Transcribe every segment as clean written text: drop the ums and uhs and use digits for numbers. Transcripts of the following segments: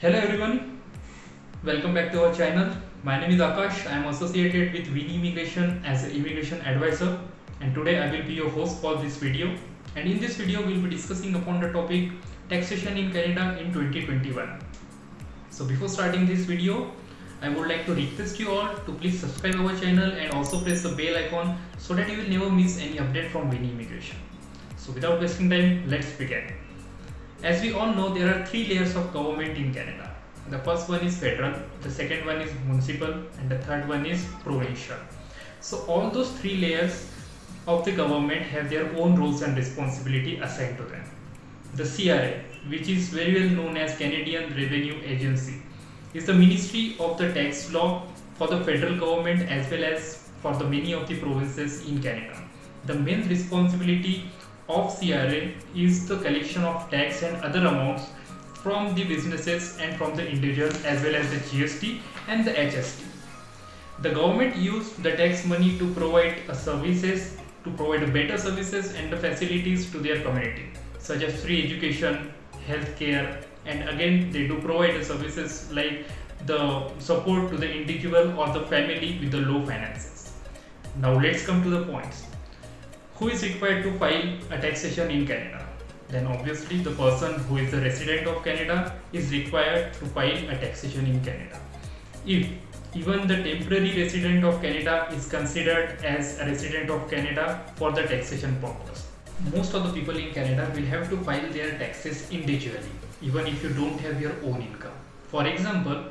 Hello everyone, welcome back to our channel. My name is Akash. I am associated with Winnie Immigration as an immigration advisor, and today I will be your host for this video. And in this video we will be discussing upon the topic taxation in Canada in 2021. So before starting this video, I would like to request you all to please subscribe our channel and also press the bell icon so that you will never miss any update from Winnie Immigration. So without wasting time, let's begin. As we all know, there are three layers of government in Canada. The first one is federal, the second one is municipal, and the third one is provincial. So all those three layers of the government have their own roles and responsibility assigned to them. The CRA, which is very well known as Canadian Revenue Agency, is the ministry of the tax law for the federal government as well as for the many of the provinces in Canada. The main responsibility of CRA is the collection of tax and other amounts from the businesses and from the individuals as well as the GST and the HST. The government used the tax money to provide services, to provide better services and the facilities to their community, such as free education, healthcare, and again they do provide the services like the support to the individual or the family with the low finances. Now let's come to the points. Who is required to file a taxation in Canada? Then obviously the person who is the resident of Canada is required to file a taxation in Canada. If even the temporary resident of Canada is considered as a resident of Canada for the taxation purpose. Most of the people in Canada will have to file their taxes individually, even if you don't have your own income. For example,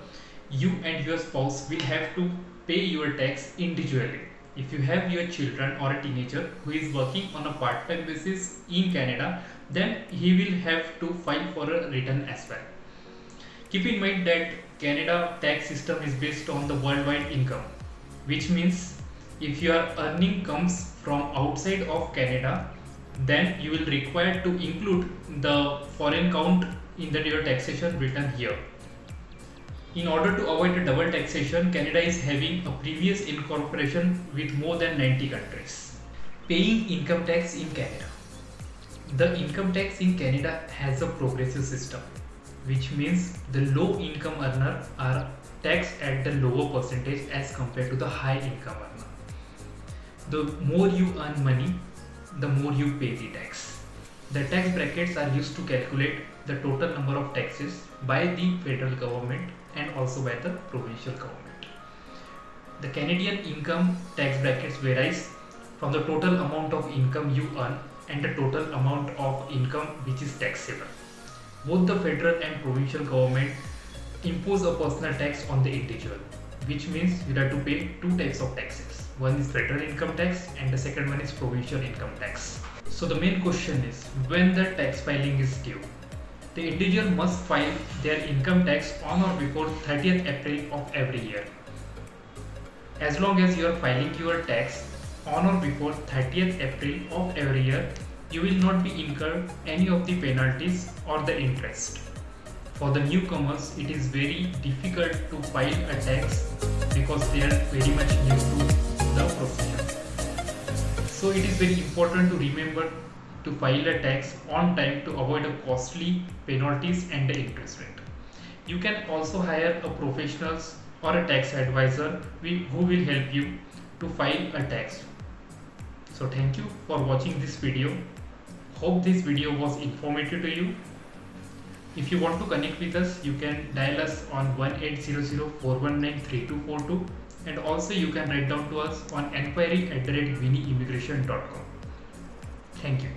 you and your spouse will have to pay your tax individually. If you have your children or a teenager who is working on a part-time basis in Canada, then he will have to file for a return as well. Keep in mind that Canada tax system is based on the worldwide income, which means if your earning comes from outside of Canada, then you will require to include the foreign count in your taxation return here. In order to avoid a double taxation, Canada is having a previous incorporation with more than 90 countries. Paying income tax in Canada. The income tax in Canada has a progressive system, which means the low income earner are taxed at the lower percentage as compared to the high income earner. The more you earn money, the more you pay the tax. The tax brackets are used to calculate the total number of taxes by the federal government and also by the provincial government. The Canadian income tax brackets varies from the total amount of income you earn and the total amount of income which is taxable. Both the federal and provincial government impose a personal tax on the individual, which means you have to pay two types of taxes. One is federal income tax and the second one is provincial income tax. So the main question is, when the tax filing is due? The individual must file their income tax on or before 30th April of every year. As long as you are filing your tax on or before 30th April of every year, you will not be incurred any of the penalties or the interest. For the newcomers, it is very difficult to file a tax because they are very much new to the procedure. So it is very important to remember to file a tax on time to avoid a costly penalties and the interest rate. You can also hire a professional or a tax advisor who will help you to file a tax. So thank you for watching this video. Hope this video was informative to you. If you want to connect with us, you can dial us on 1800-419-3242 and also you can write down to us on enquiry@winnieimmigration.com. Thank you.